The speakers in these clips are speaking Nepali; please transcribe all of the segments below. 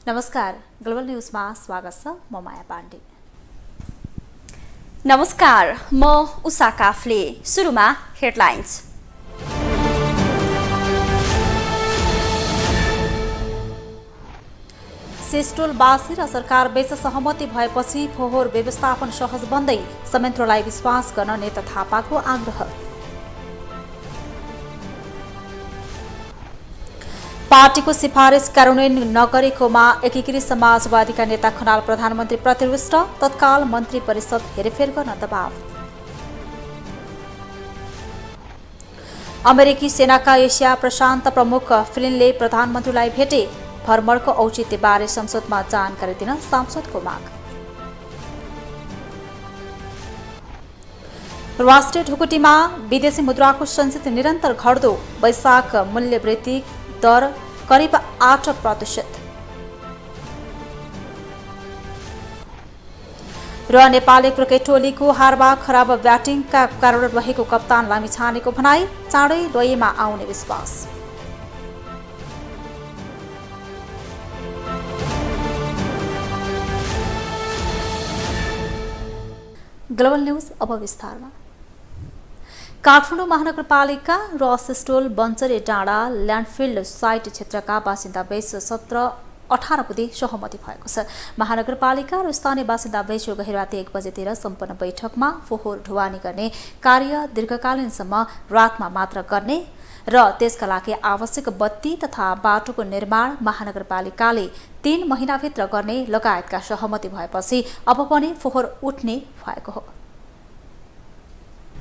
नमस्कार, ग्लोबल न्यूजमा स्वागत छ। म माया पाण्डे। नमस्कार, म उषा काफ्ले। सुरुमा हेडलाइन्स। सिस्टोल बासी र सरकार बीच सहमति भएपछि फोहोर व्यवस्थापन सहज बन्दै, संयन्त्रलाई विश्वास गर्न नेता थापाको आग्रह। पार्टीको सिफारिस कार्यान्वयन नगरेकोमा एकीकृत समाजवादीका नेता खनाल प्रधानमन्त्री प्रतिरुष्ट, तत्काल मन्त्री परिषद हेरफेर गर्न दबाव। अमेरिकी सेनाका एसिया प्रशान्त प्रमुख फ्लिनले प्रधानमन्त्रीलाई भेटे, भ्रमणको औचित्यबारे संसदमा जानकारी दिन सांसदको माग। राष्ट्रिय ढुकुटीमा विदेशी मुद्राको सञ्चित निरन्तर घट्दो, वैशाख मूल्यवृद्धि दर करिब 8%। र नेपाली क्रिकेट टोलीको हारबा खराब ब्याटिङका कारण रहेको कप्तान लामिछानेको भनाई, चाँडै लयमा आउने विश्वास। ग्लोबल न्यूज अब विस्तारमा। काठमाडौँ महानगरपालिका र सिस्टोल बन्चरे डाँडा ल्यान्डफिल्ड साइट क्षेत्रका बासिन्दा बीच 17-18 बुधे सहमति भएको छ। महानगरपालिका र स्थानीय बासिन्दा बीच गहिरो राति 1 बजेतिर सम्पन्न बैठकमा फोहोर ढुवानी गर्ने कार्य दीर्घकालीनसम्म रातमा मात्र गर्ने र त्यसका लागि आवश्यक बत्ती तथा बाटोको निर्माण महानगरपालिकाले 3 महिनाभित्र गर्ने लगायतका सहमति भएपछि अब पनि फोहोर उठ्ने भएको हो।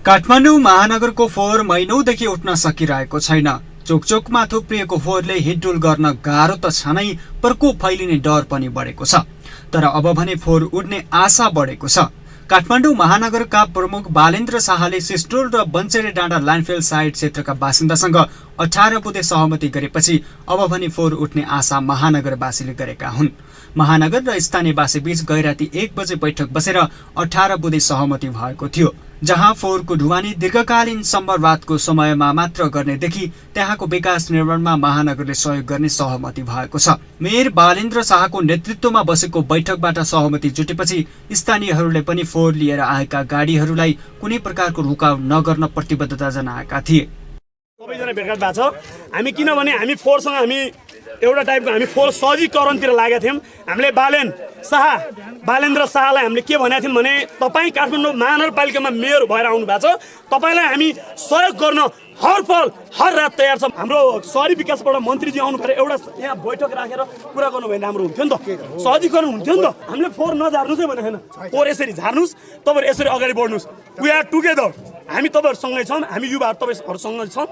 काठमाडौँ महानगरको फोहोर महिनौदेखि उठ्न सकिरहेको छैन। चोकचोकमा थुप्रिएको फोहोरले हिडडुल गर्न गाह्रो त छ नै, प्रकोप फैलिने डर पनि बढेको छ। तर अब भने फोहोर उड्ने आशा बढेको छ। काठमाडौँ महानगरका प्रमुख बालेन्द्र शाहले सिस्टोल र बन्चरे डाँडा ल्यान्डफिल साइट क्षेत्रका बासिन्दासँग 18 बुधे सहमति गरेपछि अब भने फोहोर उठ्ने आशा महानगरवासीले गरेका हुन्। महानगर र स्थानीयवासी बीच गैराती 1 बजे बैठक बसेर 18 बुधे सहमति भएको थियो, जहाँ फोहोरको ढुवानी दीर्घकालीनसम्म रातको समयमा मात्र गर्नेदेखि त्यहाँको विकास निर्माणमा महानगरले सहयोग गर्ने सहमति भएको छ। मेयर बालेन्द्र शाहको नेतृत्वमा बसेको बैठकबाट सहमति जुटेपछि स्थानीयहरूले पनि फोहोर लिएर आएका गाडीहरूलाई कुनै प्रकारको रुकाव नगर्न प्रतिबद्धता जनाएका थिए। सबैजना भेटघाट भएको छ। हामी किनभने हामी फोहोरसँग हामी एउटा टाइपको हामी फोहोर सहजीकरणतिर लागेका थियौँ। हामीले बालेन्द्र शाहलाई हामीले के भनेका थियौँ भने तपाईँ काठमाडौँ महानगरपालिकामा मेयर भएर आउनु भएको छ, तपाईँलाई हामी सहयोग गर्न हर पल हर रात तयार छ। हाम्रो शहरी विकासबाट मन्त्रीजी आउनु पऱ्यो, एउटा यहाँ बैठक राखेर कुरा गर्नु भने राम्रो हुन्थ्यो नि त, सहजीकरण हुन्थ्यो नि त। हामीले फोहोर नझार्नुहोस् है भनेको छैन, फोहोर यसरी झार्नुहोस्, तपाईँहरू यसरी अगाडि बढ्नुहोस्। वी आर टुगेदर, हामी तपाईँहरूसँगै छौँ, हामी युवाहरू तपाईँहरूसँगै छौँ।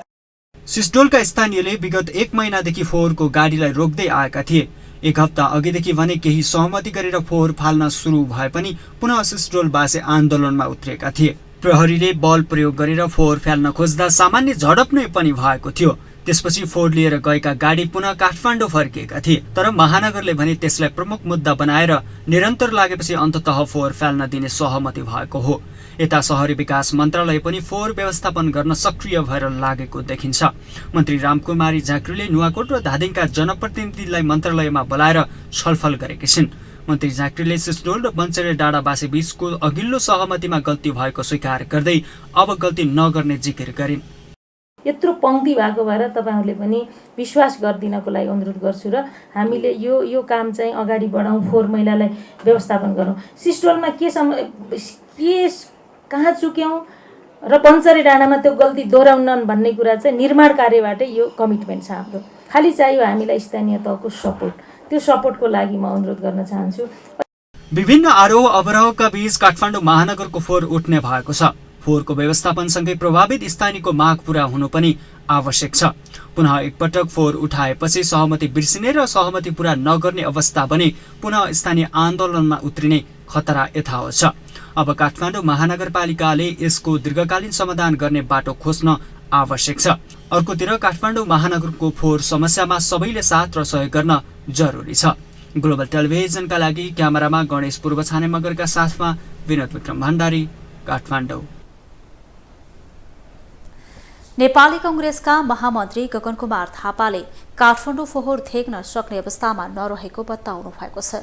सिस्टोलका स्थानीयले विगत 1 महिनादेखि फोहोरको गाडीलाई रोक्दै आएका थिए। 1 हप्ता अघिदेखि भने केही सहमति गरेर फोहोर फाल्न सुरु भए पनि पुनः सिस्टोलवासी आन्दोलनमा उत्रिएका थिए। प्रहरीले बल प्रयोग गरेर फोहोर फाल्न खोज्दा सामान्य झडप नै पनि भएको थियो। त्यसपछि फोहोर लिएर गएका गाडी पुनः काठमाडौँ फर्किएका थिए। तर महानगरले भने त्यसलाई प्रमुख मुद्दा बनाएर निरन्तर लागेपछि अन्ततः फोहोर फाल्न दिने सहमति भएको हो। यता शहरी विकास मन्त्रालय पनि फोहोर व्यवस्थापन गर्न सक्रिय भएर लागेको देखिन्छ। मन्त्री रामकुमारी झाँक्रीले नुवाकोट र धादिङका जनप्रतिनिधिलाई मन्त्रालयमा बोलाएर छलफल गरेकी छिन्। मन्त्री झाँक्रीले सिस्टोल र बन्चरे डाँडावासी बीचको अघिल्लो सहमतिमा गल्ती भएको स्वीकार गर्दै अब गल्ती नगर्ने जिकिर गरिन्। यत्रो पङ्क्ति भएको भएर तपाईँहरूले पनि विश्वास गरिदिनको लागि अनुरोध गर्छु र हामीले यो काम चाहिँ अगाडि बढाउँ, फोहोर मैलालाई व्यवस्थापन गरौँ। सिस्टोलमा के कहाँ चुक्यौँ र बन्चरे डाँडामा त्यो गल्ती दोहोऱ्याउनन् भन्ने कुरा चाहिँ निर्माण कार्यबाटै यो कमिटमेन्ट छ हाम्रो। खालि चाहियो हामीलाई स्थानीय तहको सपोर्ट, त्यो सपोर्टको लागि म अनुरोध गर्न चाहन्छु। विभिन्न आरोह अवरोहका बीच काठमाडौँ महानगरको फोहोर उठ्ने भएको छ। फोहोरको व्यवस्थापनसँगै प्रभावित स्थानीयको माग पूरा हुनु पनि आवश्यक छ। पुनः एकपटक फोहोर उठाएपछि सहमति बिर्सिने र सहमति पूरा नगर्ने अवस्था भने पुनः स्थानीय आन्दोलनमा उत्रिने खतरा यथावत छ। अब काठमाडौँ महानगरपालिकाले यसको दीर्घकालीन समाधान गर्ने बाटो खोज्न आवश्यक छ। अर्कोतिर काठमाडौँ महानगरको फोहोर समस्यामा सबैले साथ र सहयोग गर्न जरुरी छ। ग्लोबल टेलिभिजनका लागि क्यामेरामा गणेश पूर्व छाने मगरका साथमा विनोद विक्रम भण्डारी, काठमाडौँ। नेपाली कांग्रेसका महामन्त्री गगन कुमार थापाले काठमाडौँ फोहोर देख्न सक्ने अवस्थामा नरहेको बताउनु भएको छ।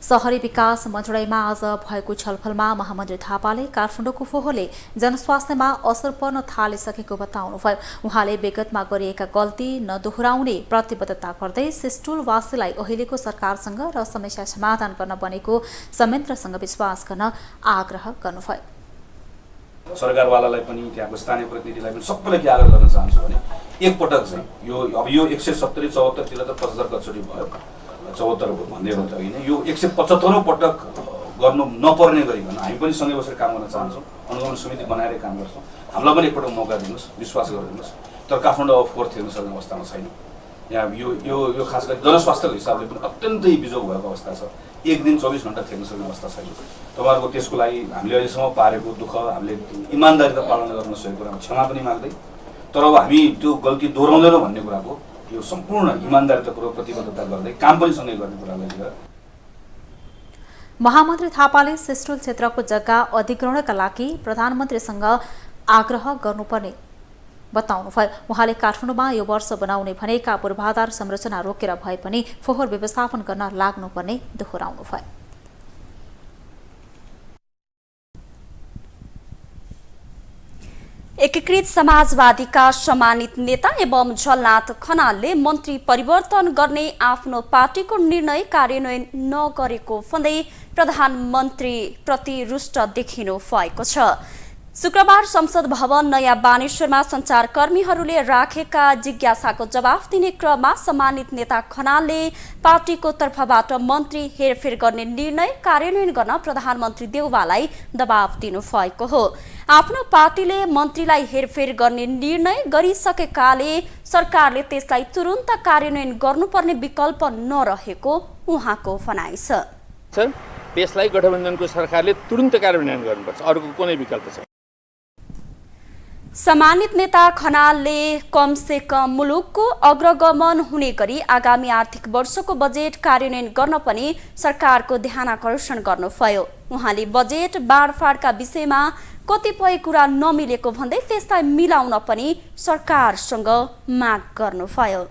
शहरी विकास मन्त्रालयमा आज भएको छलफलमा महामन्त्री थापाले काठमाडौँको फोहोरले जनस्वास्थ्यमा असर पर्न थालिसकेको बताउनुभयो। उहाँले विगतमा गरिएका गल्ती नदोहोऱ्याउने प्रतिबद्धता गर्दै सिस्टुलवासीलाई अहिलेको सरकारसँग र समस्या समाधान गर्न बनेको संयन्त्रसँग विश्वास गर्न आग्रह गर्नुभयो। सरकारवालालाई पनि त्यहाँको स्थानीय प्रतिनिधिलाई पनि सबैलाई के आग्रह गर्न चाहन्छु भने एकपटक चाहिँ यो 170 74 तिर त 75 कचोटि भयो, 74 भन्दै हो त होइन, यो 175औं पटक गर्नु नपर्ने गरिकन हामी पनि सँगै बसेर काम गर्न चाहन्छौँ। अनुगमन समिति बनाएर काम गर्छौँ। हामीलाई पनि एकपटक मौका दिनुहोस्, विश्वास गरिदिनुहोस्। तर काठमाडौँ अब फोहोर थिच्न सक्ने अवस्थामा छैन। यहाँ यो खास गरी जनस्वास्थ्यको हिसाबले पनि अत्यन्तै बिजोग भएको अवस्था छ। एक दिन 24 घण्टा थिच्न सक्ने अवस्था छैन। तपाईँहरूको त्यसको लागि हामीले अहिलेसम्म पारेको दुःख हामीले इमान्दारिता पालना गर्न सकेको कुरामा क्षमा पनि माग्दै, तर अब हामी त्यो गल्ती दोहोऱ्याउँदैनौँ भन्ने कुराको यो सम्पूर्ण इमान्दारितापूर्वक प्रतिबद्धता गर्दै काम पनि सँगै गर्ने कुरालाई लिएर महामन्त्री थापाले सिस्टुल क्षेत्रको जग्गा अधिग्रहणका लागि प्रधानमन्त्रीसँग आग्रह गर्नुपर्ने बताउनुभयो। उहाँले काठमाडौँमा यो वर्ष बनाउने भनेका पूर्वाधार संरचना रोकेर भए पनि फोहोर व्यवस्थापन गर्न लाग्नुपर्ने दोहोऱ्याउनुभयो। एकीकृत समाजवादीका सम्मानित नेता एवं झलनाथ खनालले मन्त्री परिवर्तन गर्ने आफ्नो पार्टीको निर्णय कार्यान्वयन नगरेको भन्दै प्रधानमन्त्री प्रति रुष्ट देखिनु भएको छ। शुक्रबार संसद भवन नयाँ बानेश्वरमा सञ्चारकर्मीहरूले राखेका जिज्ञासाको जवाफ दिने क्रममा सम्मानित नेता खनालले पार्टीको तर्फबाट मन्त्री हेरफेर गर्ने निर्णय कार्यान्वयन गर्न प्रधानमन्त्री देउवालाई दबाव दिनुभएको हो। आफ्नो पार्टीले मन्त्रीलाई हेरफेर गर्ने निर्णय गरिसकेकाले सरकारले त्यसलाई तुरुन्त कार्यान्वयन गर्नुपर्ने विकल्प नरहेको उहाँको भनाइ छ। त्यसलाई गठबन्धनको सरकारले तुरुन्त कार्यान्वयन गर्नुपर्छ, अर्को कुनै विकल्प छैन। सम्मानित नेता खनालले कम से कम मुलुकको अग्रगमन हुने गरी आगामी आर्थिक वर्षको बजेट कार्यान्वयन गर्न पनि सरकारको ध्यानाकर्षण गर्नुभयो। उहाँले बजेट बाँडफाँडका विषयमा कतिपय कुरा नमिलेको भन्दै त्यसलाई मिलाउन पनि सरकारसँग माग गर्नुभयो।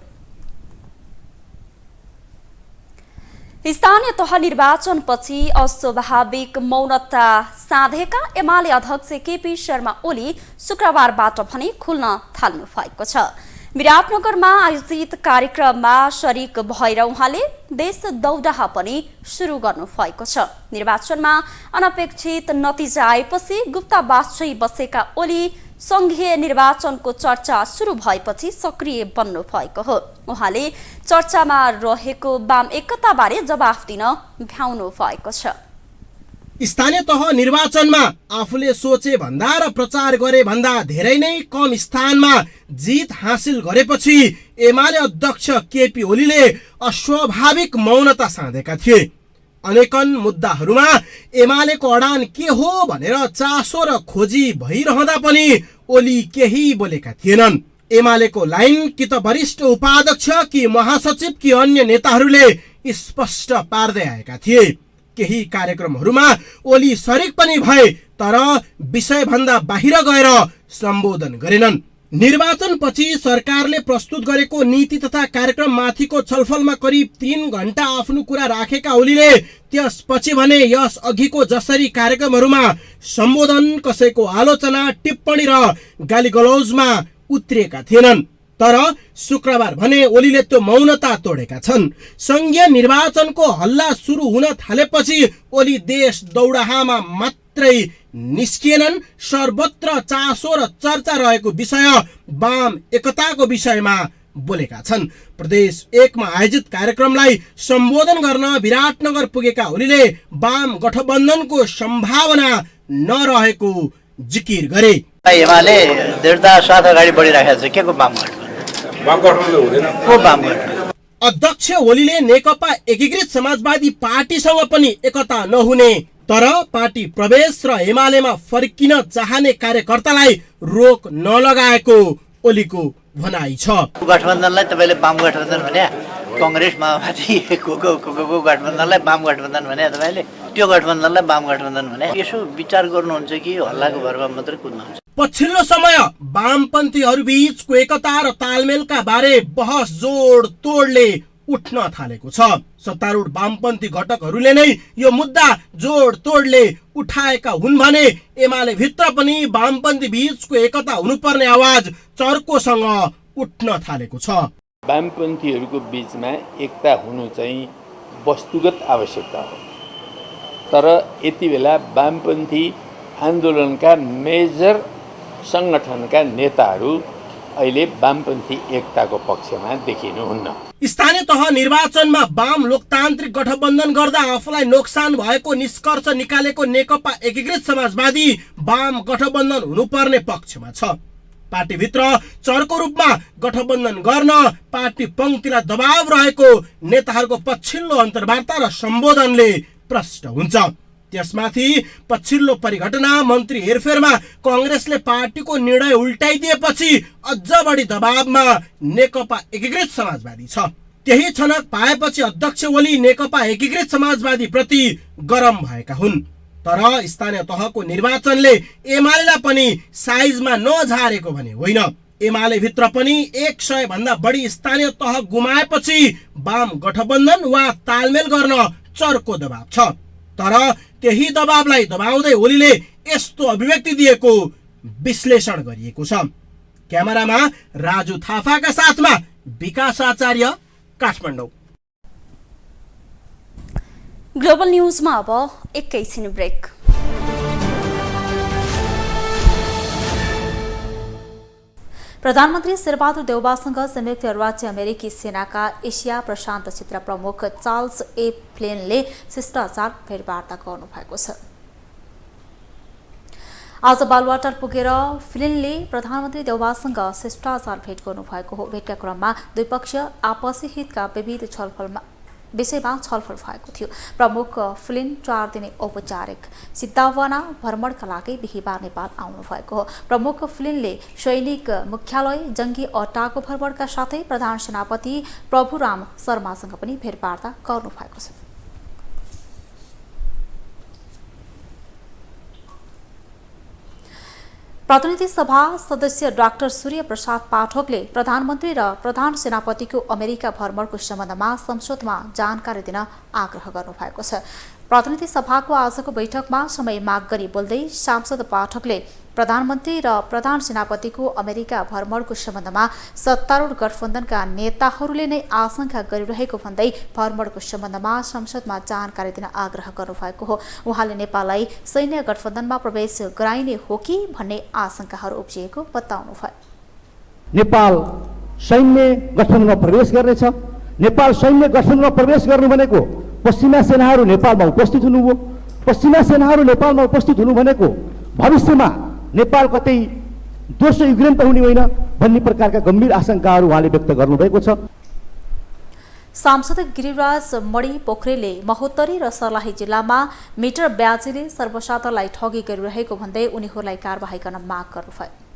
स्थानीय तह निर्वाचनपछि अस्वाभाविक मौनता साधेका एमाले अध्यक्ष केपी शर्मा ओली शुक्रबारबाट भने खुल्न थाल्नु भएको छ। विराटनगरमा आयोजित कार्यक्रममा शरीक भएर उहाँले देश दौडाहा पनि सुरु गर्नु भएको छ। निर्वाचनमा अनपेक्षित नतिजा आएपछि गुप्तावासै बसेका ओली संघीय निर्वाचनको चर्चा सुरु भएपछि सक्रिय बन्नु भएको हो। उहाँले चर्चामा रहेको वाम एकताबारे जवाफ दिन भ्याउनु भएको छ। स्थानीय तह निर्वाचनमा आफूले सोचे भन्दा र प्रचार गरे भन्दा धेरै नै कम स्थानमा जित हासिल गरेपछि एमाले अध्यक्ष केपी ओलीले अस्वाभाविक मौनता साधेका थिए। अनेकन मुद्दाहरूमा एमालेको अडान के हो भनेर चासो र खोजी भइरहँदा पनि ओली केही बोलेका थिएनन्। एमालेको लाइन कि त वरिष्ठ उपाध्यक्ष कि महासचिव कि अन्य नेताहरूले स्पष्ट पार्दै आएका थिए। केही कार्यक्रमहरूमा ओली सरिक पनि भए तर विषयभन्दा बाहिर गएर सम्बोधन गरेनन्। निर्वाचनपछि सरकारले प्रस्तुत गरेको नीति तथा कार्यक्रम माथिको छलफलमा करिब 3 घण्टा आफ्नो कुरा राखेका ओलीले त्यसपछि भने यस अघिको जसरी कार्यक्रमहरूमा सम्बोधन, कसैको आलोचना, टिप्पणी र गालीगलौजमा उत्रिएका थिएनन्। तर शुक्रबार भने ओलीले त्यो मौनता तोडेका छन्। संघीय निर्वाचनको हल्ला सुरु हुन थालेपछि ओली देश दौडाहामा मात्रै निस्किएनन्। सर्वत्र चासो र चर्चा रहेको विषय वाम एकताको विषयमा बोलेका छन्। प्रदेश 1 मा आयोजित कार्यक्रमलाई सम्बोधन गर्न विराटनगर पुगेका ओलीले वाम गठबन्धनको सम्भावना नरहेको जिकिर गरे। एमाले दृढता साथ अगाडि बढिरहेको छ। के को वाम गठबन्धन हुँदैन को वाम गठबन्धन? अध्यक्ष ओलीले नेकपा एकीकृत समाजवादी पार्टीसँग पनि एकता नहुने तर पार्टी प्रवेश र एमालेमा फर्किन चाहने कार्यकर्तालाई रोक नलगाएको ओलीको भनाइ छ। गठबन्धनलाई तपाईले वाम गठबन्धन भने, कांग्रेस माओवादी को गठबन्धनलाई वाम गठबन्धन भने, तपाईले त्यो गठबन्धनलाई वाम गठबन्धन भने, यसो विचार गर्नुहुन्छ कि हल्लाको भरमा मात्रै कुद्नुहुन्छ? पछिल्लो समय वामपन्थीहरू बीचको एकता र तालमेलका बारे बहस जोड तोडले उठ्न थालेको छ। सत्तारूढ वामपन्थी घटकहरूले नै यो मुद्दा जोड तोडले उठाएका हुन् भने एमाले भित्र पनि वामपन्थी बीचको एकता हुनुपर्ने आवाज चर्कोसँग उठ्न थालेको छ। वामपन्थीहरूको बीचमा एकता हुनु चाहिँ वस्तुगत आवश्यकता हो, तर यति बेला वामपन्थी आन्दोलनका मेजर सङ्गठनका नेताहरू अहिले वामपन्थी एकताको पक्षमा देखिनुहुन्न। स्थानीय तह निर्वाचनमा वाम लोकतान्त्रिक गठबन्धन गर्दा आफूलाई नोक्सान भएको निष्कर्ष निकालेको नेकपा एकीकृत समाजवादी वाम गठबन्धन हुनुपर्ने पक्षमा छ। पार्टीभित्र चरको रूपमा गठबन्धन गर्न पार्टी पंक्तिलाई दबाव रहेको नेताहरूको पछिल्लो अन्तर्वार्ता र सम्बोधनले प्रष्ट हुन्छ। त्यसमाथि पछिल्लो परिघटना मन्त्री हेरफेरमा कांग्रेसले पार्टीको निर्णय उल्टाइदिएपछि अझ बढी दबावमा नेकपा एकीकृत समाजवादी छ। त्यही छनक पाएपछि अध्यक्ष ओली नेकपा एकीकृत समाजवादी प्रति गरम भएका हुन्। तर स्थानीय तहको निर्वाचनले एमालेलाई पनि साइजमा नझारेको भने होइन। एमाले भित्र पनि 100 भन्दा बढी स्थानीय तह गुमाएपछि वाम गठबन्धन वा तालमेल गर्न चर्को दबाव छ। तर त्यही दबावलाई दबाउँदै ओलीले यस्तो अभिव्यक्ति दिएको विश्लेषण गरिएको छ। क्यामेरामा राजु थापाका साथमा विकास आचार्य, काठमाडौँ। ग्लोबल न्यूजमा अब एकैछिन ब्रेक। प्रधानमन्त्री शेरबहादुर देउवासँग संयुक्त राज्य अमेरिकी सेनाका एसिया प्रशान्त क्षेत्र प्रमुख चार्ल्स ए फ्लिनले शिष्टाचार भेटवार्ता गर्नुभएको छ। आज बालुवाटार पुगेर फ्लिनले प्रधानमन्त्री देउवासँग शिष्टाचार भेट गर्नुभएको हो। भेटका क्रममा द्विपक्षीय आपसी हितका विविध विषयमा छलफल भएको थियो। प्रमुख फ्लिन 4 दिने औपचारिक सिद्धावना भ्रमणका लागि बिहिबार नेपाल आउनु भएको हो। प्रमुख फ्लिनले सैनिक मुख्यालय जंगी अड्डाको भ्रमणका साथै प्रधान सेनापति प्रभुराम शर्मासँग पनि भेटवार्ता गर्नु भएको छ। प्रतिनिधि सभा सदस्य डाक्टर सूर्य प्रसाद पाठकले प्रधानमन्त्री र प्रधान सेनापतिको अमेरिका भ्रमणको सम्बन्धमा संसदमा जानकारी दिन आग्रह गर्नुभएको छ। प्रतिनिधि सभाको आजको बैठकमा समय माग गरी बोल्दै सांसद पाठकले प्रधानमन्त्री र प्रधान सेनापतिको अमेरिका भ्रमणको सम्बन्धमा सत्तारूढ गठबन्धनका नेताहरूले नै आशंका गरिरहेको भन्दै भ्रमणको सम्बन्धमा संसदमा जानकारी दिन आग्रह गर्नुभएको हो। उहाँले नेपाललाई सैन्य गठबन्धनमा प्रवेश गराइने हो कि भन्ने आशंकाहरू उब्जिएको बताउनुभयो। नेपाल सैन्य गठबन्धनमा प्रवेश गर्नेछ। नेपाल सैन्य गठबन्धनमा प्रवेश गर्नु भनेको पश्चिमा सेनाहरू नेपालमा उपस्थित हुनु हो। पश्चिमा सेनाहरू नेपालमा उपस्थित हुनु भनेको भविष्यमा नेपाल कतै दोस्रो युक्रेन त हुने होइन भन्ने प्रकारका गम्भीर आशंकाहरू उहाँले व्यक्त गर्नुभएको छ। सांसद गिरिराज मणि पोखरेलले महोत्तरी र सर्लाही जिल्लामा मिटर ब्याजीले सर्वसाधारणलाई ठगी गरिरहेको भन्दै उनीहरूलाई कारबाही गर्न माग गर्नुभयो।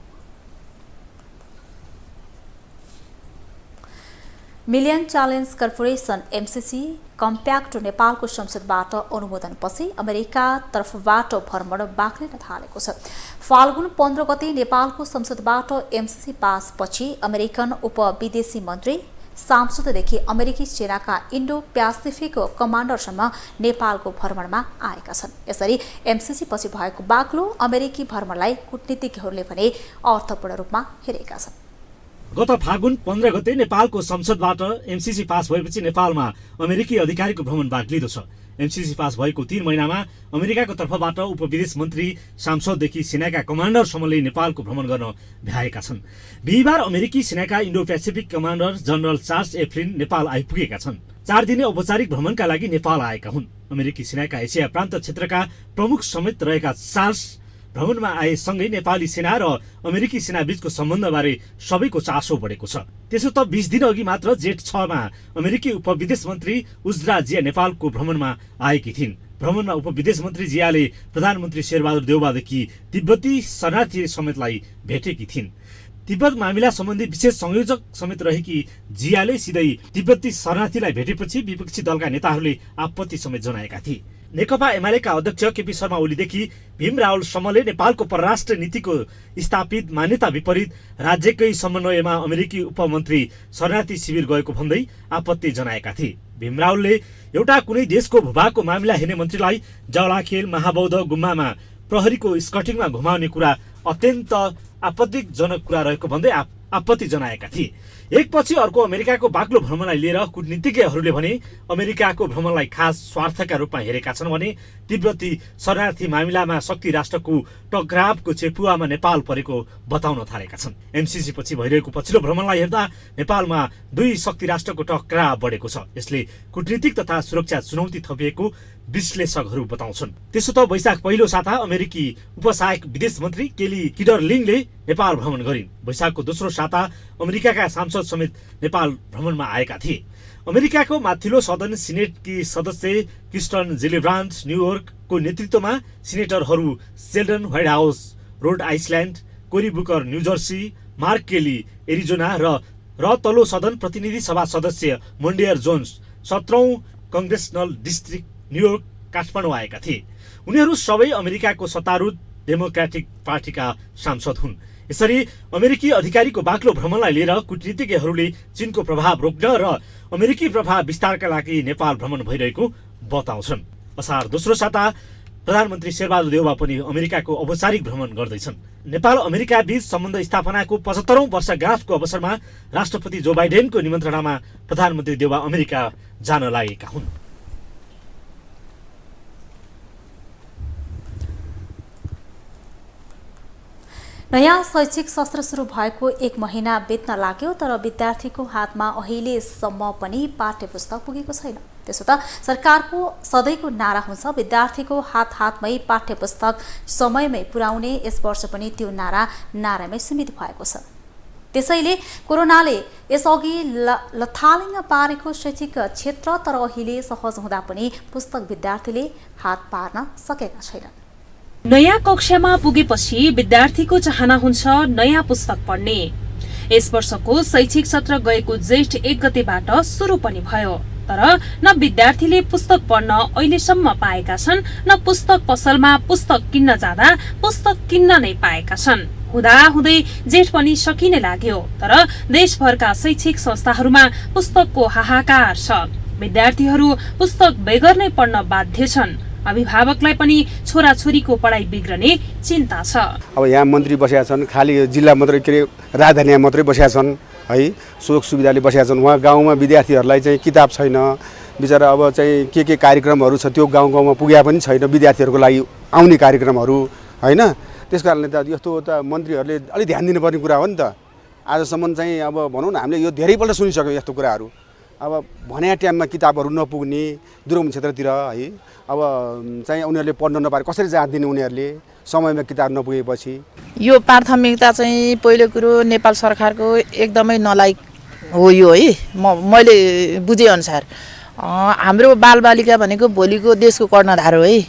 Million challenge corporation MCC compact नेपालको संसदबाट अनुमोदनपछि अमेरिका तर्फबाट भ्रमण बाक्लिन थालेको छ। फाल्गुन 15 गते नेपालको संसदबाट एमसीसी पासपछि अमेरिकन उपविदेशी मन्त्री सांसददेखि अमेरिकी सेनाका इन्डो प्यासिफिक कमान्डरसम्म नेपालको भ्रमणमा आएका छन्। यसरी एमसीसी पछि भएको बाक्लो अमेरिकी भ्रमणलाई कूटनीतिज्ञहरूले भने अर्थपूर्ण रूपमा हेरेका छन्। गत फागुन 15 गते नेपालको संसदबाट एमसीसी पास भएपछि नेपालमा अमेरिकी अधिकारीको भ्रमण बाक्लिँदो छ। एमसीसी पास भएको 3 महिनामा अमेरिकाको तर्फबाट उपविदेश मन्त्री सांसददेखि सेनाका कमान्डरसम्मले नेपालको भ्रमण गर्न भ्याएका छन्। बिहिबार अमेरिकी सेनाका Indo Pacific commander general Charles ए फ्लिन नेपाल आइपुगेका छन्। 4 दिने औपचारिक भ्रमणका लागि नेपाल आएका हुन्। अमेरिकी सेनाका एसिया प्रान्त क्षेत्रका प्रमुख समेत रहेका चार्ल्स भ्रमणमा आएसँगै नेपाली सेना र अमेरिकी सेना बीचको सम्बन्धबारे सबैको चासो बढेको छ। त्यसो त 20 दिन अघि मात्र जेठ 6 मा अमेरिकी उपविदेश मन्त्री उज्रा जिया नेपालको भ्रमणमा आएकी थिइन्। भ्रमणमा उपविदेश मन्त्री जियाले प्रधानमन्त्री शेरबहादुर देउवादेखि तिब्बती शरणार्थी समेतलाई भेटेकी थिइन्। तिब्बत मामिला सम्बन्धी विशेष संयोजक समेत रहेकी जियाले सिधै तिब्बती शरणार्थीलाई भेटेपछि विपक्षी दलका नेताहरूले आपत्ति समेत जनाएका थिए। नेकपा एमालेका अध्यक्ष केपी शर्मा ओलीदेखि भीम रावलसम्मले नेपालको परराष्ट्र नीतिको स्थापित मान्यता विपरीत राज्यकै समन्वयमा अमेरिकी उपमन्त्री शरणार्थी शिविर गएको भन्दै आपत्ति जनाएका थिए। भीम रावलले एउटा कुनै देशको भूभागको मामिला हेर्ने मन्त्रीलाई जलाखेल महाबौद्ध गुम्बामा प्रहरीको स्कटिङमा घुमाउने कुरा अत्यन्त आपत्तिजनक कुरा रहेको भन्दै आपत्ति जनाएका थिए। एकपछि अर्को अमेरिकाको बाक्लो भ्रमणलाई लिएर कूटनीतिज्ञहरूले भने अमेरिकाको भ्रमणलाई खास स्वार्थका रूपमा हेरेका छन् भने तिब्बती शरणार्थी मामिलामा शक्ति राष्ट्रको टकरावको चेपुवामा नेपाल परेको बताउन थालेका छन्। एमसीसी पछि भइरहेको पछिल्लो भ्रमणलाई हेर्दा नेपालमा दुई शक्ति राष्ट्रको टकराव बढेको छ। यसले कूटनीतिक तथा सुरक्षा चुनौती थपिएको विश्लेषकहरू बताउँछन्। त्यसो त वैशाख पहिलो साता अमेरिकी उपसहायक विदेश मन्त्री केली किडरलिङले नेपाल भ्रमण गरिन्। वैशाखको दोस्रो साता अमेरिकाका सांसद समेत नेपाल भ्रमणमा आएका थिए। अमेरिकाको माथिल्लो सदन सिनेटकी सदस्य क्रिस्टन जिलिब्रान्ड न्युयोर्कको नेतृत्वमा सिनेटरहरू Sheldon Whitehouse Rhode Island, Cory Booker New Jersey, Mark Kelly Arizona र तल्लो सदन प्रतिनिधि सभा सदस्य मोन्डेयर जोन्स 17औं कंग्रेसनल डिस्ट्रिक्ट न्युयोर्क काठमाडौँ आएका थिए। उनीहरू सबै अमेरिकाको सत्तारूढ डेमोक्रेटिक पार्टीका सांसद हुन्। यसरी अमेरिकी अधिकारीको बाक्लो भ्रमणलाई लिएर कूटनीतिज्ञहरूले चीनको प्रभाव रोक्न र अमेरिकी प्रभाव विस्तारका लागि नेपाल भ्रमण भइरहेको बताउँछन्। असार दोस्रो साता प्रधानमन्त्री शेरबहादुर देउवा पनि अमेरिकाको औपचारिक भ्रमण गर्दैछन्। नेपाल अमेरिका बीच सम्बन्ध स्थापनाको 75औं वर्षगाँठको अवसरमा राष्ट्रपति जो बाइडेनको निमन्त्रणामा प्रधानमन्त्री देउवा अमेरिका जान लागेका हुन्। नयाँ शैक्षिक सत्र सुरु भएको 1 महिना बित्न लाग्यो, तर विद्यार्थीको हातमा अहिलेसम्म पनि पाठ्यपुस्तक पुगेको छैन। त्यसो त सरकारको सधैँको नारा हुन्छ विद्यार्थीको हातमै पाठ्यपुस्तक समयमै पुर्याउने। यस वर्ष पनि त्यो नारामै सीमित भएको छ। त्यसैले कोरोनाले यसअघि लथालिङ्ग पारेको शैक्षिक क्षेत्र तर अहिले सहज हुँदा पनि पुस्तक विद्यार्थीले हात पार्न सकेका छैनन्। नयाँ कक्षामा पुगेपछि विद्यार्थीको चाहना हुन्छ नयाँ पुस्तक पढ्ने। यस वर्षको शैक्षिक सत्र गएको जेठ 1 गतेबाट सुरु पनि भयो, तर न विद्यार्थीले पुस्तक पढ्न अहिलेसम्म पाएका छन्, न पुस्तक पसलमा पुस्तक किन्न जाँदा पुस्तक किन्न नै पाएका छन्। हुँदाहुँदै जेठ पनि सकिने लाग्यो, तर देशभरका शैक्षिक संस्थाहरूमा पुस्तकको हाहाकार छ। विद्यार्थीहरू पुस्तक बेगर नै पढ्न बाध्य छन्। अभिभावकलाई पनि छोराछोरीको पढाइ बिग्रने चिन्ता छ। अब यहाँ मन्त्री बसेका छन्, खालि जिल्ला मात्रै के अरे राजधानीमा मात्रै बसेका छन् है, सुख सुविधाले बसेका छन्। उहाँ गाउँमा विद्यार्थीहरूलाई चाहिँ किताब छैन, बिचरा अब चाहिँ के कार्यक्रमहरू छ त्यो गाउँ गाउँमा पुगे पनि छैन विद्यार्थीहरूको लागि आउने कार्यक्रमहरू हैन। त्यस कारणले त यस्तो त मन्त्रीहरूले अलि ध्यान दिनुपर्ने कुरा हो नि त। आजसम्म चाहिँ अब भनौँ न हामीले यो धेरैपल्ट सुनिसक्यौँ यस्तो कुराहरू। अब भने टाइममा किताबहरू नपुग्ने दुर्गम क्षेत्रतिर है, अब चाहिँ उनीहरूले पढ्न नपाए कसरी जाँच दिने उनीहरूले समयमा किताब नपुगेपछि। यो प्राथमिकता चाहिँ पहिलो कुरो नेपाल सरकारको एकदमै नलायक हो यो है। मैले बुझेअनुसार हाम्रो बालबालिका भनेको भोलिको देशको कर्णधार हो है।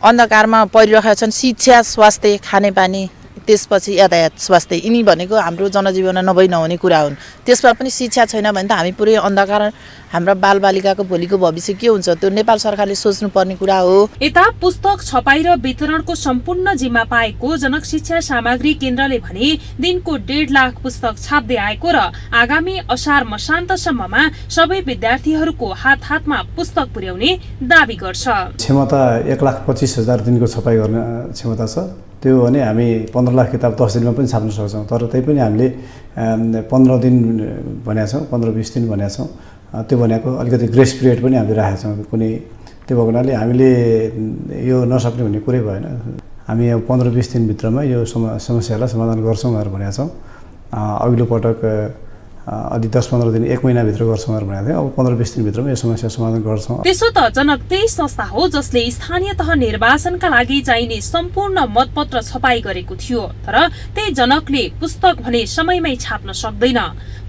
अन्धकारमा परिरहेका छन् शिक्षा, स्वास्थ्य, खानेपानी, त्यसपछि यातायात, स्वास्थ्य, यिनी भनेको हाम्रो जनजीवन नभई नहुने कुरा हुन्। त्यसमा पनि शिक्षा छैन भने त हामी पुरै अन्धकार, हाम्रो बालबालिकाको भोलिको भविष्य के हुन्छ त्यो नेपाल सरकारले सोच्नुपर्ने कुरा हो। यता पुस्तक छपाई र वितरणको सम्पूर्ण जिम्मा पाएको जनक शिक्षा सामग्री केन्द्रले भने दिनको 1.5 लाख पुस्तक छाप्दै आएको र आगामी असार मसान्तसम्ममा सबै विद्यार्थीहरूको हातमा पुस्तक पुर्याउने दाबी गर्छ। क्षमता 1,25,000 दिनको छपाई गर्ने क्षमता छ। त्यो भने हामी 15 लाख किताब 10 दिनमा पनि छाप्न सक्छौँ, तर त्यही पनि हामीले 15 दिन भनेका छौँ, 15-20 दिन भनेका छौँ। त्यो भनेको अलिकति ग्रेस पिरियड पनि हामीले राखेका छौँ कुनै। त्यो भएको हुनाले हामीले यो नसक्ने भन्ने कुरै भएन। हामी अब 15-20 दिनभित्रमा यो समस्यालाई समाधान गर्छौँ भनेर भनेका छौँ। अघिल्लो पटक अलि 10-15 दिन 1 महिनाभित्र गर्छौँ भनेर भनेको थियो। अब 15-20 दिनभित्रमा यो समस्या समाधान गर्छौँ। त्यसो त जनक त्यही संस्था हो जसले स्थानीय तह निर्वाचनका लागि चाहिने सम्पूर्ण मतपत्र छपाई गरेको थियो, तर त्यही जनकले पुस्तक भने समयमै छाप्न सक्दैन।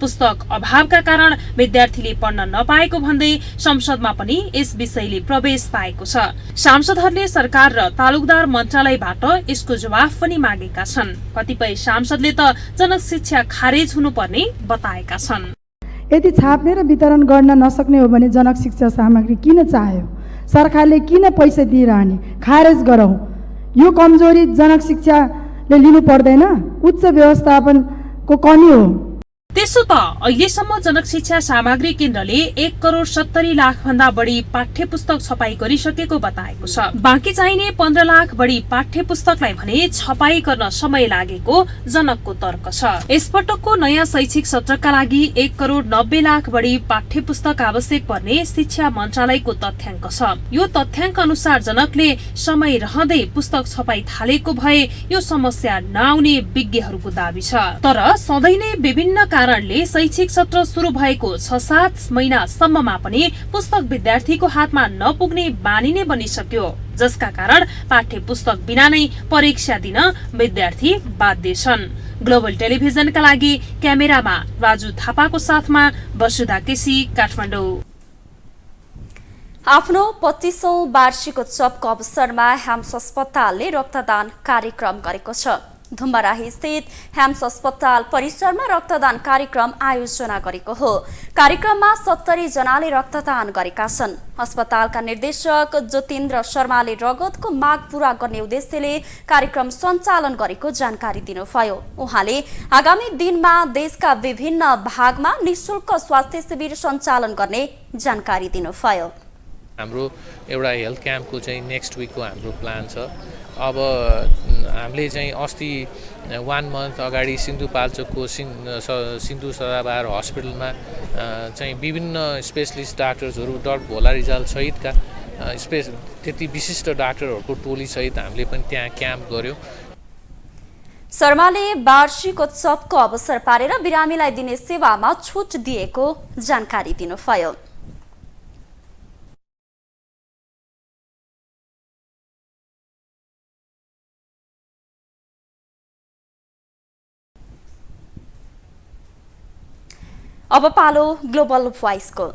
पुस्तक अभावका कारण विद्यार्थीले पढ्न नपाएको भन्दै संसदमा पनि यस विषयले प्रवेश पाएको छ। सांसदहरूले सरकार र तालुकदार मन्त्रालयबाट यसको जवाफ पनि मागेका छन्। कतिपय सांसदले त जनक शिक्षा खारेज हुनुपर्ने बताएका छन्। यदि छाप्ने र वितरण गर्न नसक्ने हो भने जनक शिक्षा सामग्री किन चाह्यो? सरकारले किन पैसा दिइरहने खारेज गरौँ। यो कमजोरी जनक शिक्षाले लिनु पर्दैन, उच्च व्यवस्थापनको कमी हो। त्यसो त अहिलेसम्म जनक शिक्षा सामग्री केन्द्रले 1,70,00,000 भन्दा बढी पाठ्य पुस्तक छपाई गरिसकेको बताएको छ। बाँकी चाहिने 15 लाख बढी पाठ्य पुस्तकलाई भने छपाई गर्न समय लागेको जनकको तर्क छ। यसपटकको नयाँ शैक्षिक सत्रका लागि 1,90,00,000 बढी पाठ्य पुस्तक आवश्यक पर्ने शिक्षा मन्त्रालयको तथ्याङ्क छ। यो तथ्याङ्क अनुसार जनकले समय रहँदै पुस्तक छपाई थालेको भए यो समस्या नआउने विज्ञहरूको दाबी छ। तर सधैँ नै विभिन्न कारणले शैक्षिक सत्र सुरु भएको 6-7 महिनासम्ममा पनि पुस्तक विद्यार्थीको हातमा नपुग्ने बानी नै बनिसक्यो, जसका कारण पाठ्य पुस्तक बिना नै परीक्षा दिन विद्यार्थी बाध्य छन्। ग्लोबल टेलिभिजनका लागि क्यामेरामा राजु थापाको साथमा वसुधा केसी, काठमाडौँ। आफ्नो 25औं वार्षिकोत्सवको अवसरमा ह्याम्स अस्पतालले रक्तदान कार्यक्रम गरेको छ। धुम्बाराही स्थित ह्याम्स अस्पताल परिसरमा रक्तदान कार्यक्रम आयोजना गरेको हो। कार्यक्रममा 70 जनाले रक्तदान गरेका छन्। अस्पतालका निर्देशक ज्योतिन्द्र शर्माले रगतको माग पूरा गर्ने उद्देश्यले कार्यक्रम सञ्चालन गरेको जानकारी दिनुभयो। उहाँले आगामी दिनमा देशका विभिन्न भागमा निःशुल्क स्वास्थ्य शिविर सञ्चालन गर्ने जानकारी दिनुभयो। हाम्रो एउटा हेल्थ क्याम्पको चाहिँ नेक्स्ट विकको हाम्रो प्लान छ। अब हामीले चाहिँ अस्ति 1 मन्थ अगाडि सिन्धुपाल्चोकको सिन्धु सदाबहार हस्पिटलमा चाहिँ विभिन्न स्पेसलिस्ट डाक्टर्सहरू डक्टर भोला रिजाल सहितका त्यति विशिष्ट डाक्टरहरूको टोली सहित हामीले पनि त्यहाँ क्याम्प गर्यौं। शर्माले वार्षिकोत्सवको अवसर पारेर बिरामीलाई दिने सेवामा छुट दिएको जानकारी दिनुभयो। अब पालो ग्लोबल भोइसको।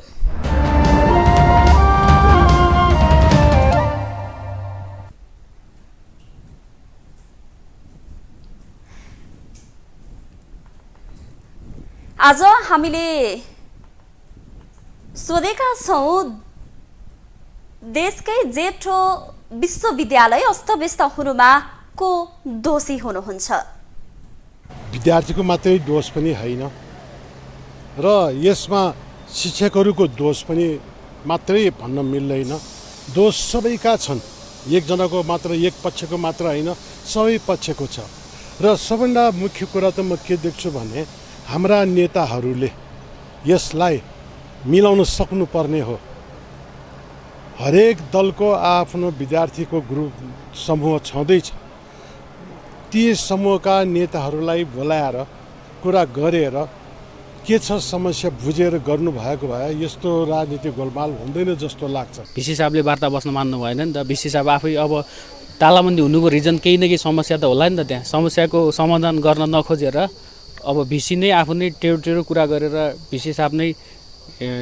आज हामीले सोधेका छौं, देशकै जेठो विश्वविद्यालय अस्तव्यस्त हुनुमा को दोषी हुनुहुन्छ? विद्यार्थीको मात्रै दोष पनि होइन र यसमा शिक्षकहरूको दोष पनि मात्रै भन्न मिल्दैन। दोष सबैका छन्, एकजनाको मात्र, एक पक्षको मात्र होइन, सबै पक्षको छ। र सबभन्दा मुख्य कुरा त म के देख्छु भने हाम्रा नेताहरूले यसलाई मिलाउन सक्नुपर्ने हो। हरेक दलको आफ्नो विद्यार्थीको ग्रुप समूह छँदैछ, ती समूहका नेताहरूलाई बोलाएर कुरा गरेर के छ समस्या बुझेर गर्नुभएको भए यस्तो राजनीतिक गोलमाल हुँदैन जस्तो लाग्छ। भिसी साहबले वार्ता बस्न मान्नु भएन नि त। भिसी साहब आफै अब तालाबन्दी हुनुको रिजन केही न केही समस्या त होला नि त। त्यहाँ समस्याको समाधान गर्न नखोजेर अब भिसी नै आफू नै टेढो कुरा गरेर भिसी साहब नै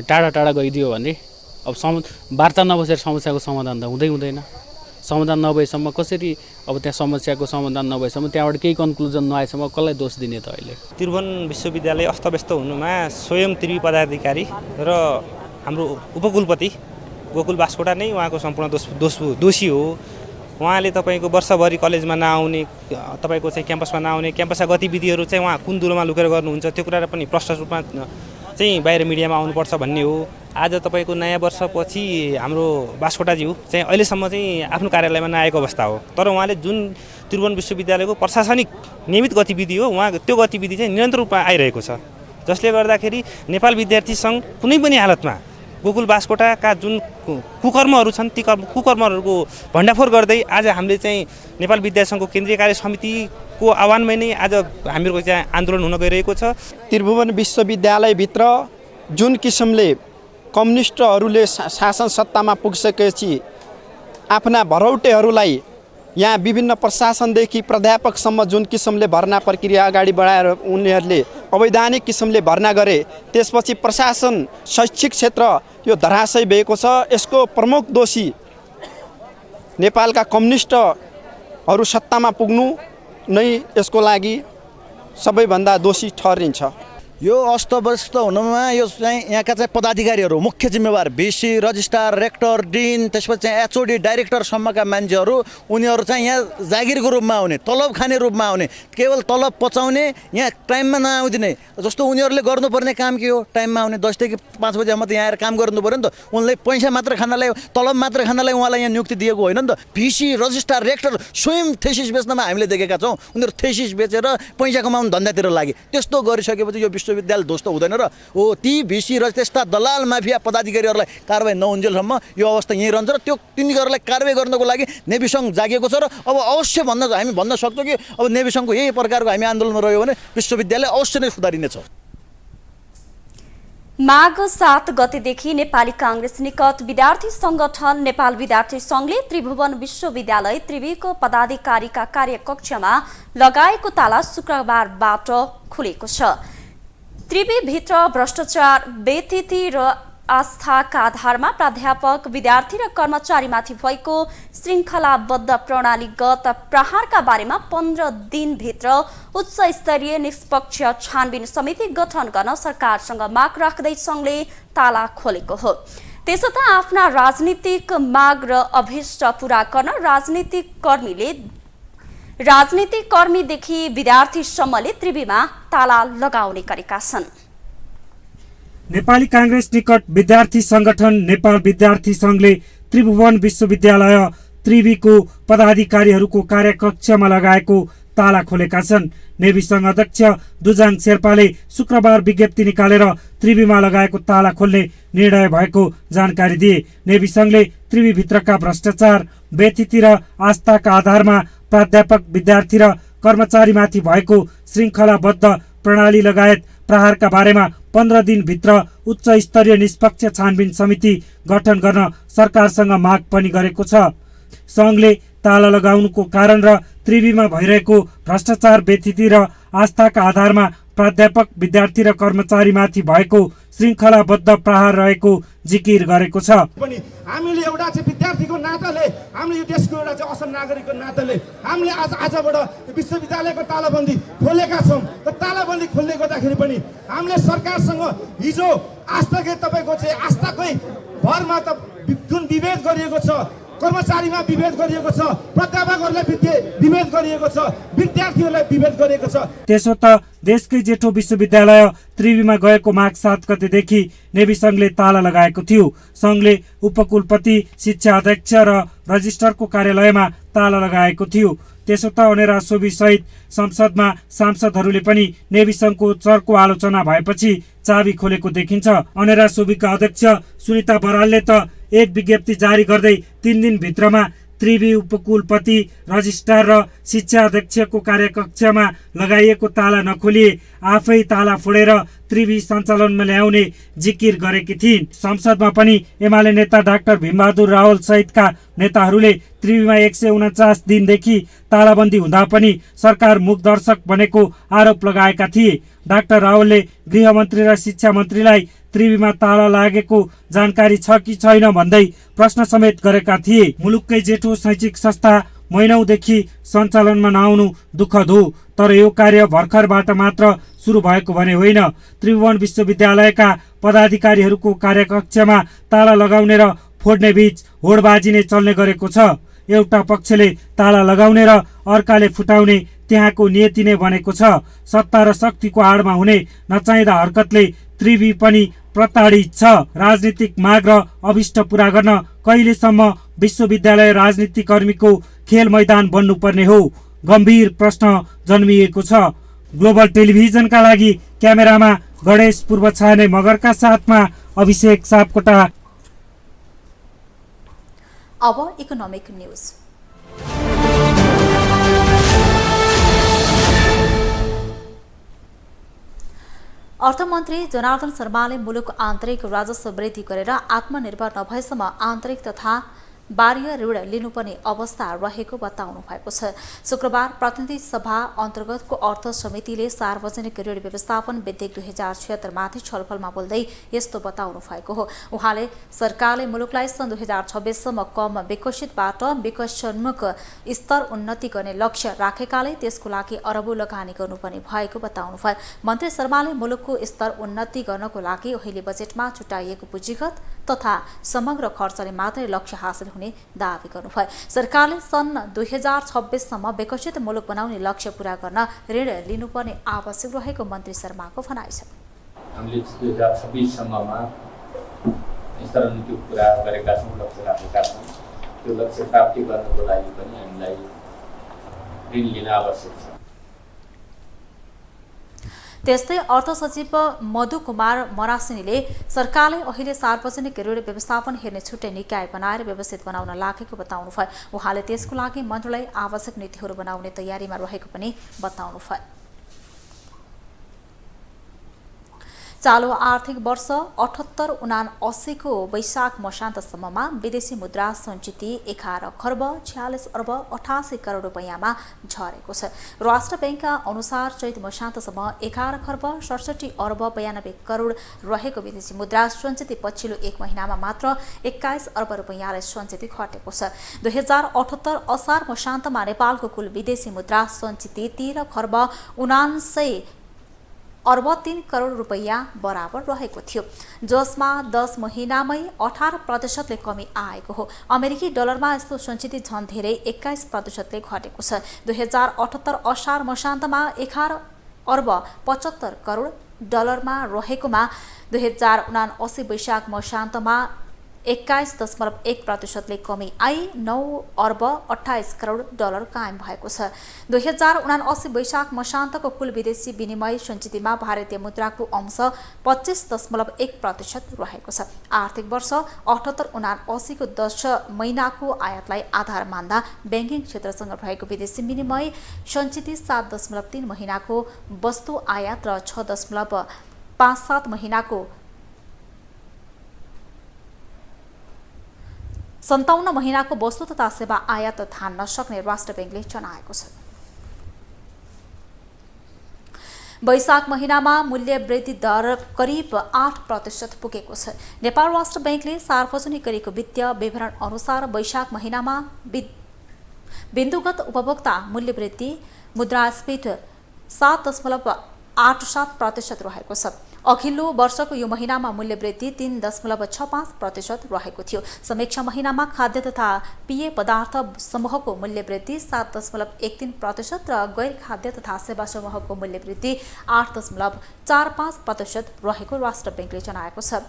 टाढा टाढा गइदियो भने अब वार्ता नबसेर समस्याको समाधान त हुँदैन। समाधान नभएसम्म कसरी अब त्यहाँ समस्याको समाधान नभएसम्म त्यहाँबाट केही कन्क्लुजन नआएसम्म कसलाई दोष दिने त? अहिले त्रिभुवन विश्वविद्यालय अस्तव्यस्त हुनुमा स्वयं त्रिवी पदाधिकारी र हाम्रो उपकुलपति गोकुल बास्कोटा नै उहाँको सम्पूर्ण दोषी हो। उहाँले तपाईँको वर्षभरि कलेजमा नआउने, तपाईँको चाहिँ क्याम्पसमा नआउने, क्याम्पसका गतिविधिहरू चाहिँ उहाँ कुन दुलोमा लुकेर गर्नुहुन्छ त्यो कुरा पनि प्रष्ट रूपमा चाहिँ बाहिर मिडियामा आउनुपर्छ भन्ने हो। आज तपाईँको नयाँ वर्षपछि हाम्रो बास्कोटाज्यू चाहिँ अहिलेसम्म चाहिँ आफ्नो कार्यालयमा नआएको अवस्था हो। तर उहाँले जुन त्रिभुवन विश्वविद्यालयको प्रशासनिक नियमित गतिविधि हो, उहाँ त्यो गतिविधि चाहिँ निरन्तर रूपमा आइरहेको छ, जसले गर्दाखेरि नेपाल विद्यार्थी सङ्घ कुनै पनि हालतमा गोकुल बास्कोटाका जुन कुकर्महरू छन् ती कुकर्महरूको भण्डाफोर गर्दै आज हामीले चाहिँ नेपाल विद्यार्थी सङ्घको केन्द्रीय कार्य समितिको आह्वानमै नै आज हामीहरूको चाहिँ आन्दोलन हुन गइरहेको छ। त्रिभुवन विश्वविद्यालयभित्र जुन किसिमले कम्युनिस्टहरूले शासन सत्तामा पुगिसकेपछि आफ्ना भरौटेहरूलाई यहाँ विभिन्न प्रशासनदेखि प्राध्यापकसम्म जुन किसिमले भर्ना प्रक्रिया अगाडि बढाएर उनीहरूले अवैधानिक किसिमले भर्ना गरे, त्यसपछि प्रशासन शैक्षिक क्षेत्र यो धराशयी भएको छ। यसको प्रमुख दोषी नेपालका कम्युनिस्टहरू सत्तामा पुग्नु नै यसको लागि सबैभन्दा दोषी ठहरिन्छ। यो अस्तव्यस्त हुनुमा यो चाहिँ यहाँका चाहिँ पदाधिकारीहरू मुख्य जिम्मेवार भिसी रजिस्ट्रार रेक्टर डिन त्यसपछि चाहिँ एचओडी डाइरेक्टरसम्मका मान्छेहरू उनीहरू चाहिँ यहाँ जागिरको रूपमा आउने तलब खाने रूपमा आउने केवल तलब पचाउने यहाँ टाइममा नआउदिने जस्तो उनीहरूले गर्नुपर्ने काम के हो टाइममा आउने 10 देखि 5 बजे मात्रै यहाँ आएर काम गर्नु पऱ्यो नि त उनले पैसा मात्र खानलाई तलब मात्र खानलाई उहाँलाई यहाँ नियुक्ति दिएको होइन नि त भिसी रजिस्ट्रार रेक्टर स्वयं थेसिस बेच्नमा हामीले देखेका छौँ उनीहरू थेसिस बेचेर पैसा कमाउनु धन्दातिर लागे त्यस्तो गरिसकेपछि यो विश्वविद्यालय ध्वस्त हुँदैन र हो ती भिसी र त्यस्ता दलाल माफिया पदाधिकारीहरूलाई कारबाही नहुन्जेलसम्म यो अवस्था यहीँ रहन्छ र त्यो तिनीहरूलाई कारबाही गर्नको लागि नेभी सङ्घ जागेको छ र अब अवश्य हामी भन्न सक्छौँ कि अब नेभी सङ्घको यही प्रकारको हामी आन्दोलनमा रह्यो भने विश्वविद्यालय अवश्य नै सुधारिनेछ। माघ 7 गतेदेखि नेपाली कांग्रेस निकट विद्यार्थी संगठन नेपाल विद्यार्थी संघले त्रिभुवन विश्वविद्यालय त्रिवीको पदाधिकारीका कार्यकक्षमा लगाएको ताला शुक्रबारबाट खुलेको छ। त्रिवीभित्र भ्रष्टाचार बेथिति र आस्थाका आधारमा प्राध्यापक विद्यार्थी र कर्मचारीमाथि भएको श्रृङ्खलाबद्ध प्रणालीगत प्रहारका बारेमा 15 दिनभित्र उच्च स्तरीय निष्पक्ष छानबिन समिति गठन गर्न सरकारसँग माग राख्दै संघले ताला खोलेको हो। त्यसो त आफ्ना राजनीतिक माग र अभिष्ट पूरा गर्न राजनीतिक कर्मीदेखि विद्यार्थीसम्मले त्रिवीमा ताला लगाउने गरेका छन्। नेपाली कांग्रेस निकट विद्यार्थी संगठन नेपाल विद्यार्थी संघले त्रिभुवन विश्वविद्यालय त्रिवीको पदाधिकारीहरूको कार्यकक्षमा लगाएको ताला खोलेका छन्। नेभी संघ अध्यक्ष दुजाङ शेर्पाले शुक्रबार विज्ञप्ति निकालेर त्रिवीमा लगाएको ताला खोल्ने निर्णय भएको जानकारी दिए। नेभी संघले त्रिवीभित्रका भ्रष्टाचार बेथिति र आस्थाका आधारमा प्राध्यापक विद्यार्थी र कर्मचारीमाथि भएको श्रृङ्खलाबद्ध प्रणाली लगायत प्रहारका बारेमा 15 दिनभित्र उच्च स्तरीय निष्पक्ष छानबिन समिति गठन गर्न सरकारसँग माग पनि गरेको छ। संघले ताला लगाउनुको कारण र त्रिवीमा भइरहेको भ्रष्टाचार बेथिति र आस्थाका आधारमा प्राध्यापक विद्यार्थी र कर्मचारीमाथि भएको श्रृङ्खलाबद्ध प्रहार रहेको जिकिर गरेको छ। हामीले एउटा चाहिँ विद्यार्थीको नाताले हामीले यो देशको एउटा चाहिँ असल नागरिकको नाताले हामीले आजबाट विश्वविद्यालयको तालाबन्दी खोलेका छौँ। र तालाबन्दी खोल्ने गर्दाखेरि पनि हामीले सरकारसँग हिजो आस्थाकै तपाईँको चाहिँ आस्थाकै भरमा त जुन विभेद गरिएको छ कर्मचारीमा विभेद गरिएको छ प्राध्यापकहरूलाई विभेद गरिएको छ विद्यार्थीहरूलाई विभेद गरिएको छ। त्यसो त देशकै जेठो विश्वविद्यालय त्रिवीमा गएको माघ 7 गतेदेखि नेभी संघले ताला लगाएको थियो। संघले उपकुलपति शिक्षा अध्यक्ष र रजिस्ट्रारको कार्यालयमा ताला लगाएको थियो। त्यसो त अनेरा सोभी सहित संसदमा सांसदहरूले पनि नेभी संघको चर्को आलोचना भएपछि चाबी खोलेको देखिन्छ। अनेरा सोभीका अध्यक्ष सुनिता बरालले त एक विज्ञप्ति जारी गर्दै 3 दिनभित्रमा त्रिवी उपकुलपति रजिस्ट्रार र शिक्षा अध्यक्षको कार्यकक्षमा लगाइएको ताला नखोलिए आफै ताला फोडेर त्रिवी सञ्चालनमा ल्याउने जिकिर गरेकी थिइन्। संसदमा पनि एमाले नेता डाक्टर भीमबहादुर रावल सहितका नेताहरूले त्रिवीमा 149 दिनदेखि तालाबन्दी हुँदा पनि सरकार मुखदर्शक बनेको आरोप लगाएका थिए। डाक्टर रावलले गृहमन्त्री र शिक्षा मन्त्रीलाई त्रिवीमा ताला लागेको जानकारी छ कि छैन भन्दै प्रश्न समेत गरेका थिए। मुलुककै जेठो शैक्षिक संस्था महिनौदेखि सञ्चालनमा नआउनु दुःखद हो, तर यो कार्य भर्खरबाट मात्र सुरु भएको भने होइन। त्रिभुवन विश्वविद्यालयका पदाधिकारीहरूको कार्यकक्षमा ताला लगाउने र फोड्ने बीच होडबाजी नै चल्ने गरेको छ। एउटा पक्षले ताला लगाउने र अर्काले फुटाउने त्यहाँको नियति नै बनेको छ। सत्ता र शक्तिको आडमा हुने नचाहिँदा हरकतले त्रिवी पनि प्रताडित छ। राजनीतिक माग र अभिष्ट पूरा गर्न कहिलेसम्म विश्वविद्यालय राजनीति कर्मीको खेल मैदान बन्नुपर्ने हो, गम्भीर प्रश्न जन्मिएको छ। ग्लोबल टेलिभिजनका लागि क्यामेरामा गणेश पूर्व छाने मगरका साथमा अभिषेक सापकोटा। अब इकोनोमिक न्यूज। अर्थमन्त्री जनार्दन शर्माले मुलुक आन्तरिक राजस्व वृद्धि गरेर आत्मनिर्भर नभएसम्म आन्तरिक तथा बाह्य ऋण लिनुपर्ने अवस्था रहेको बताउनु भएको छ। शुक्रबार प्रतिनिधि सभा अन्तर्गतको अर्थ समितिले सार्वजनिक ऋण व्यवस्थापन विधेयक 2076 माथि छलफलमा बोल्दै यस्तो बताउनु भएको हो। उहाँले सरकारले मुलुकलाई सन् 2026 सम्म कम विकसितबाट विकसनोन्मुख स्तर उन्नति गर्ने लक्ष्य राखेकाले त्यसको लागि अरबौं लगानी गर्नुपर्ने भएको बताउनु भयो। मन्त्री शर्माले मुलुकको स्तर उन्नति गर्नको लागि अहिले बजेटमा छुट्याइएको पुँजीगत तथा समग्र खर्चले मात्रै लक्ष्य हासिल हुने दावी गर्नुभयो। सरकारले सन् 2026 सम्म विकसित मुलुक बनाउने लक्ष्य पूरा गर्न ऋण लिनुपर्ने आवश्यक रहेको मन्त्री शर्माको भनाइ छ। हामीले 2026 सम्ममा स्तरोन्नति पूरा गरेका छौँ, लक्ष्य राखेका छौँ। त्यो लक्ष्य प्राप्ति गर्नको लागि पनि हामीलाई ऋण लिन आवश्यक छ। त्यस्तै अर्थ सचिव मधु कुमार मरासिनीले सरकारले अहिले सार्वजनिक ऋण व्यवस्थापन हेर्ने छुट्टै निकाय बनाएर व्यवस्थित बनाउन लागेको बताउनु भयो। उहाँले त्यसको लागि मन्त्रालय आवश्यक नीतिहरू बनाउने तयारीमा रहेको पनि बताउनु भयो। चालु आर्थिक वर्ष 78-79 को वैशाख मसान्तसम्ममा विदेशी मुद्रा सञ्चित 11 खर्ब 46 अर्ब 88 करोड रुपैयाँमा झरेको छ। राष्ट्र बैंकका अनुसार चैत मसान्तसम्म 11 खर्ब 67 अर्ब 92 करोड रहेको विदेशी मुद्रा सञ्चित पछिल्लो एक महिनामा मात्र 21 अर्ब रुपैयाँलाई सञ्चित घटेको छ। 2078 असार मसान्तमा नेपालको कुल विदेशी मुद्रा सञ्चित 13 खर्ब 79 अर्ब 3 करोड रुपैयाँ बराबर रहेको थियो, जसमा 10 महिनामै 18% कमी आएको हो। अमेरिकी डलरमा यस्तो सञ्चित झन धेरै 21% घटेको छ। 2078 असार मसान्तमा 11 अर्ब 75 करोड डलरमा रहेकोमा 2079 वैशाख मसान्तमा 21.1% कमी आई 9 अर्ब 28 करोड डलर कायम भएको छ। 2079 वैशाख मसान्तको कुल विदेशी विनिमय सञ्चितमा भारतीय मुद्राको अंश 25.1% रहेको छ। आर्थिक वर्ष 78-79 को 10 महिनाको आयातलाई आधार मान्दा ब्याङ्किङ क्षेत्रसँग रहेको विदेशी विनिमय सञ्चित 7.3 महिनाको वस्तु आयात र 6.57 महिनाको 57 महिनाको वस्तु तथा सेवा आयात धान्न सक्ने राष्ट्र बैंकले जनाएको छ। वैशाख महिनामा मूल्य वृद्धि दर करिब 8% पुगेको छ। नेपाल राष्ट्र बैंकले सार्वजनिक गरेको वित्तीय विवरण अनुसार वैशाख महिनामा बिन्दुगत उपभोक्ता मूल्य वृद्धि मुद्रास्फीति 7.87% रहेको छ। अघिल्लो वर्षको यो महिनामा मूल्य वृद्धि 3.65% रहेको थियो। समीक्षा महिनामा खाद्य तथा पेय पदार्थ समूहको मूल्य वृद्धि 7.13% र गैर खाद्य तथा सेवा समूहको मूल्य वृद्धि 8.45% रहेको राष्ट्र बैंकले जनाएको छ।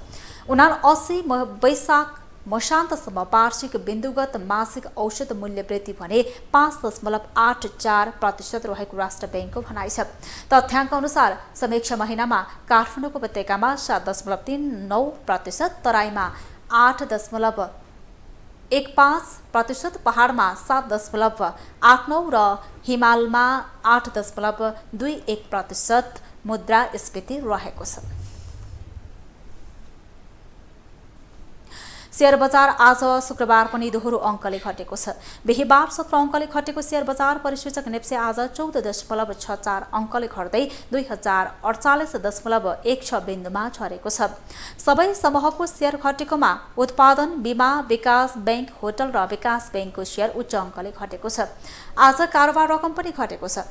79 वैशाख मसान्तसम्म वार्षिक बिन्दुगत मासिक औसत मूल्य वृद्धि भने 5.84% रहेको राष्ट्र बैंकको भनाइ छ। तथ्याङ्क अनुसार समीक्षा महिनामा काठमाडौँको उपत्यकामा 7.39%, तराईमा 8.15%, पहाडमा 7.89% र हिमालमा 8.21% मुद्रास्फीति रहेको छ। शेयर बजार आज शुक्रबार पनि दोहोरो अङ्कले घटेको छ। बिहीबार 17 अङ्कले घटेको शेयर बजार परिसूचक नेप्से आज 14.64 अङ्कले घट्दै 2048.16 बिन्दुमा झरेको छ। सबै समूहको शेयर घटेकोमा उत्पादन, बीमा, विकास बैंक, होटल र विकास बैंकको शेयर उच्च अङ्कले घटेको छ। आज कारोबार रकम पनि घटेको छ।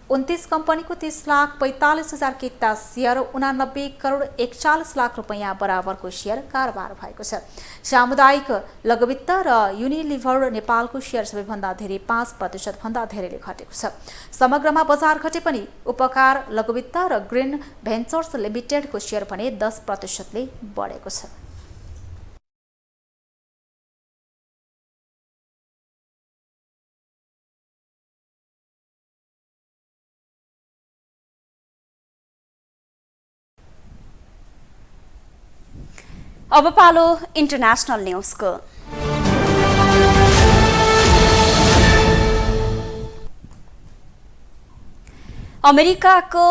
229 कम्पनीको 30,45,000 किता शेयर 89 करोड 41 लाख रुपैयाँ बराबरको शेयर कारोबार भएको छ। सामुदायिक लघुवित्त र युनिलिभर नेपालको शेयर सबैभन्दा धेरै 5% भन्दा धेरैले घटेको छ। समग्रमा बजार घटे पनि उपकार लघुवित्त र ग्रीन भेन्चर्स लिमिटेडको शेयर भने 10% ले बढेको छ। अब पालो इन्टरनेशनल न्यूजको। अमेरिकाको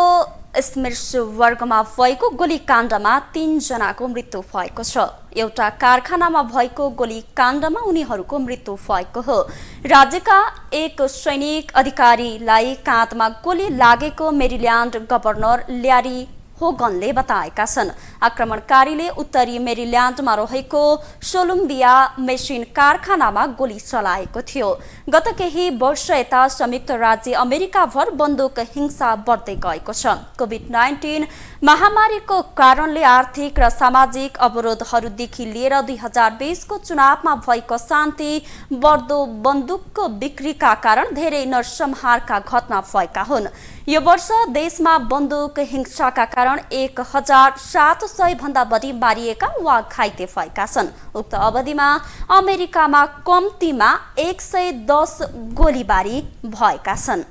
स्मिर्सबर्गमा भएको गोलीकाण्डमा 3 जनाको मृत्यु भएको छ। एउटा कारखानामा भएको गोलीकाण्डमा उनीहरूको मृत्यु भएको हो। राज्यका एक सैनिक अधिकारीलाई काँधमा गोली लागेको मेरील्यान्ड गभर्नर ल्यारी होगनले बताएका छन्। आक्रमणकारीले उत्तरी मेरील्यान्डमा रहेको सोलुम्बिया मेसिन कारखानामा गोली चलाएको थियो। गत केही वर्ष यता संयुक्त राज्य अमेरिकाभर बन्दुक हिंसा बढ्दै गएको छ। कोभिड-19 महामारीको कारणले आर्थिक र सामाजिक अवरोधहरूदेखि लिएर 2020 को चुनावमा भएको शान्ति बढ्दो बन्दुकको बिक्रीका कारण धेरै नरसंहारका घटना भएका हुन्। यो वर्ष देशमा बन्दुक हिंसाका कारण 1700 भन्दा बढी मारिएका वा घाइते भएका छन्। उक्त अवधिमा अमेरिकामा कम्तीमा 110 गोलीबारी भएका छन्।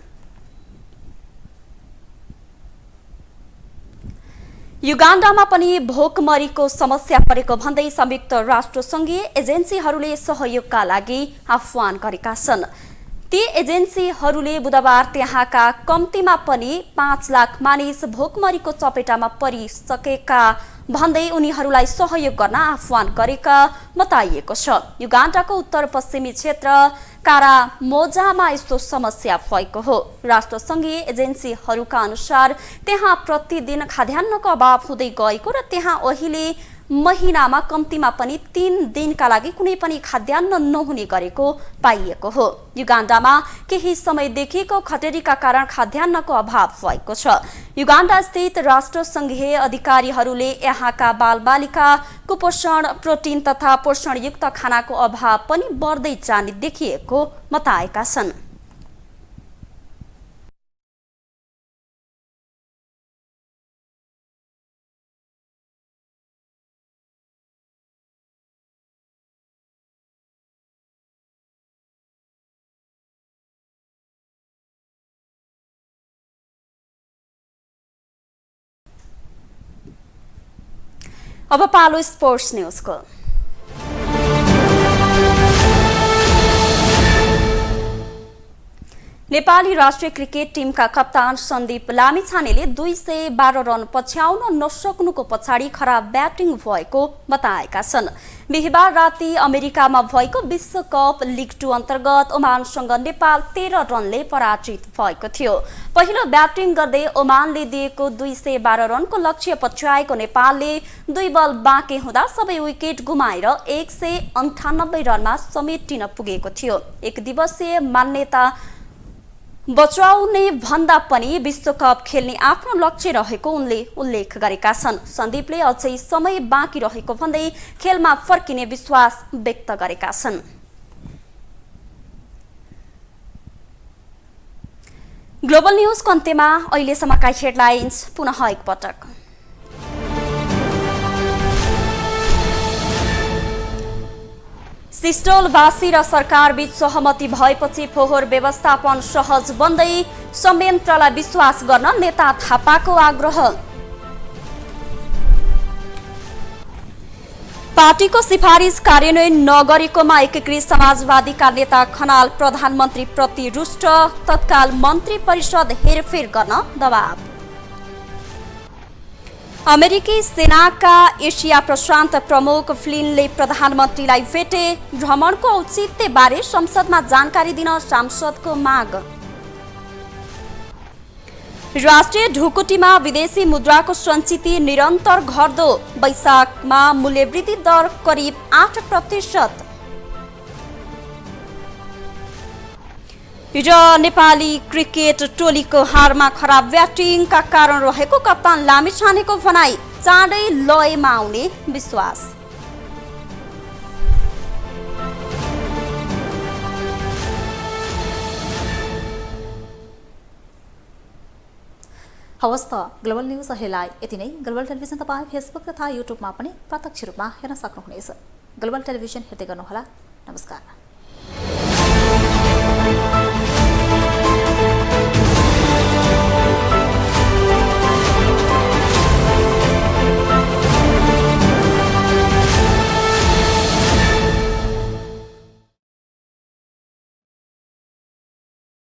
युगाण्डामा पनि भोकमरीको समस्या परेको भन्दै संयुक्त राष्ट्रसङ्घीय एजेन्सीहरूले सहयोगका लागि आह्वान गरेका छन्। ती एजेन्सीहरूले बुधबार त्यहाँका कम्तीमा पनि 5 लाख मानिस भोकमरीको चपेटामा परिसकेका भन्दै उनीहरूलाई सहयोग गर्न आह्वान गरेका बताइएको छ। युगाण्डाको उत्तर पश्चिमी क्षेत्र कारामोजामा यस्तो समस्या भएको हो। राष्ट्रसङ्घीय एजेन्सीहरूका अनुसार त्यहाँ प्रतिदिन खाद्यान्नको अभाव हुँदै गएको र त्यहाँ अहिले महिनामा कम्तीमा पनि 3 दिनका लागि कुनै पनि खाद्यान्न नहुने गरेको पाइएको हो। युगाण्डामा केही समयदेखिको खडेरीका कारण खाद्यान्नको अभाव भएको छ। युगाण्डा स्थित राष्ट्रसङ्घीय अधिकारीहरूले यहाँका बालबालिका कुपोषण, प्रोटिन तथा पोषणयुक्त खानाको अभाव पनि बढ्दै जाने देखिएको बताएका छन्। अब पालो स्पोर्ट्स न्यूजको। नेपाली राष्ट्रिय क्रिकेट टिमका कप्तान सन्दीप लामिछानेले 212 रन पछ्याउन नसक्नुको पछाडि खराब ब्याटिङ भएको बताएका छन्। बिहिबार राति अमेरिकामा भएको विश्वकप लिग 2 अन्तर्गत ओमानसँग नेपाल 13 रनले पराजित भएको थियो। पहिलो ब्याटिङ गर्दै ओमानले दिएको 212 रनको लक्ष्य पछ्याएको नेपालले 2 बल बाँकी हुँदा सबै विकेट गुमाएर 198 रनमा समेटिन पुगेको थियो। एक दिवसीय मान्यता बचाउने भन्दा पनि विश्वकप खेल्ने आफ्नो लक्ष्य रहेको उनले उल्लेख गरेका छन्। सन्दीपले अझै समय बाँकी रहेको भन्दै खेलमा फर्किने विश्वास व्यक्त गरेका छन्। ग्लोबल न्यूजको अन्त्यमा अहिलेसम्मका हेडलाइन्स पुनः एकपटक। सिस्टोलवासी र सरकारबीच सहमति भएपछि फोहोर व्यवस्थापन सहज बन्दै संयन्त्रलाई विश्वास गर्न नेता थापाको आग्रह। पार्टीको सिफारिस कार्यान्वयन नगरेकोमा एकीकृत समाजवादीका नेता खनाल प्रधानमन्त्री प्रति रुष्ट, तत्काल मन्त्री परिषद हेरफेर गर्न दबाव। अमेरिकी सेनाका एसिया प्रशान्त प्रमुख फ्लिनले प्रधानमन्त्रीलाई भेटे, भ्रमणको औचित्यबारे संसदमा जानकारी दिन सांसदको माग। राष्ट्रिय ढुकुटीमा विदेशी मुद्राको सञ्चित निरन्तर घट्दो, वैशाखमा मूल्यवृद्धि दर करिब 8%। र नेपाली क्रिकेट टोलीको हारमा खराब ब्याटिङका कारण रहेको कप्तान लामिछानेको भनाई, चाँडै लयमा आउने विश्वास। हवस् त ग्लोबल न्यूज अहिलेलाई यति नै। ग्लोबल टेलिभिजन तपाईँ फेसबुक तथा युट्युबमा पनि प्रत्यक्ष रूपमा हेर्न सक्नुहुनेछ। ग्लोबल टेलिभिजन हेर्दै गर्नुहोला। नमस्कार।